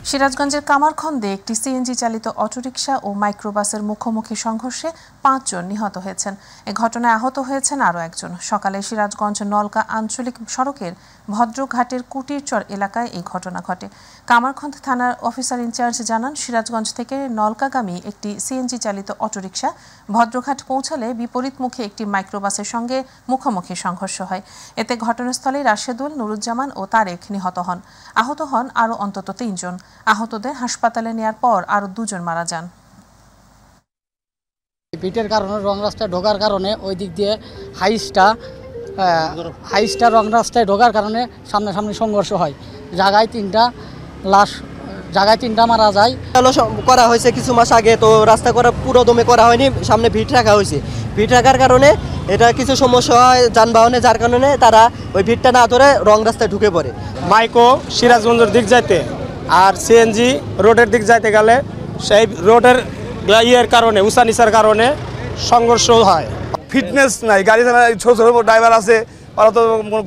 সিরাজগঞ্জের কামারখন্দে একটি সিএনজি চালিত অটোরিকশা ও মাইক্রোবাসের মুখোমুখি সংঘর্ষে ৫ জন নিহত হয়েছেন। এ ঘটনায় আহত হয়েছেন আরও একজন। সকালে সিরাজগঞ্জ নলকা আঞ্চলিক সড়কের ভদ্রঘাটের কুটিরচর এলাকায় এই ঘটনা ঘটে। কামারখন্দ থানার অফিসার ইনচার্জ জানান, সিরাজগঞ্জ থেকে নলকাগামী একটি সিএনজি চালিত অটোরিকশা ভদ্রঘাট পৌঁছালে বিপরীতমুখী একটি মাইক্রোবাসের সঙ্গে মুখোমুখি সংঘর্ষ হয়। এতে ঘটনাস্থলে রাশেদুল, নুরুজ্জামান ও তারেক নিহত হন। আহত হন আরও অন্তত ৩ জন। আহতদের হাসপাতালে নেয়ার পর আরও ২ জন মারা যান। পিটের কারণে রং রাস্তায় ঢোকার কারণে ওই দিক দিয়ে হাইস্টা রং রাস্তায় ঢোকার কারণে সামনাসামনি সংঘর্ষ হয়। জায়গায় তিনটা মারা যায়। করা হয়েছে কিছু মাস আগে, তো রাস্তা করা পুরো দমে করা হয়নি, সামনে ভিড় রাখা হয়েছে। ভিড় রাখার কারণে এটা কিছু সমস্যা হয় যানবাহনে, যার কারণে তারা ওই ভিড়টা না ধরে রং রাস্তায় ঢুকে পড়ে। মাইকো সিরাজগঞ্জের দিক যাইতে আর সিএনজি রোডের দিক যাইতে গেলে সেই রোডের ইয়ের কারণে, উঁচা নিচার কারণে সংঘর্ষ হয়। ফিটনেস নাই, গাড়ি চালানো ছোট ছোট ড্রাইভার আছে, ওরা তো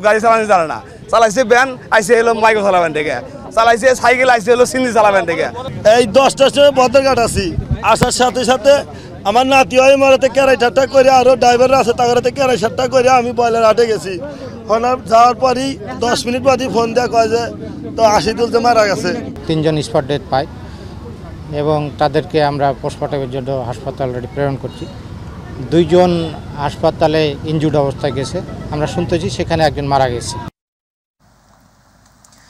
গাড়ি চালানো জানে না। চালাইছে ভ্যান, আইসে এলো মাইক্রো চালাবেন থেকে, চালাইছে সাইকেল, আইসে এলো সিএনজি চালাবেন থেকে। এই 10টার সময় বদরঘাট আছি, আসার সাথে সাথে আমার নাতি হয় মারাতে কেরাই ঠাট্টা করে, আরও ড্রাইভার আছে তাকে কেরাই ঠাট্টা করে আমি বয়লার হাটে গেছি। ওখানে যাওয়ার পরই 10 মিনিট বাদই ফোন দেওয়া কয় যে তো আশিদুল যে মারা গেছে। 3 জন স্পট ডেথ পায় এবং তাদেরকে আমরা পোস্টমর্টমের জন্য হাসপাতাল প্রেরণ করছি। 2 জন হাসপাতালে ইনজুর্ড অবস্থায় গেছে, আমরা শুনতেছি সেখানে একজন মারা গেছে।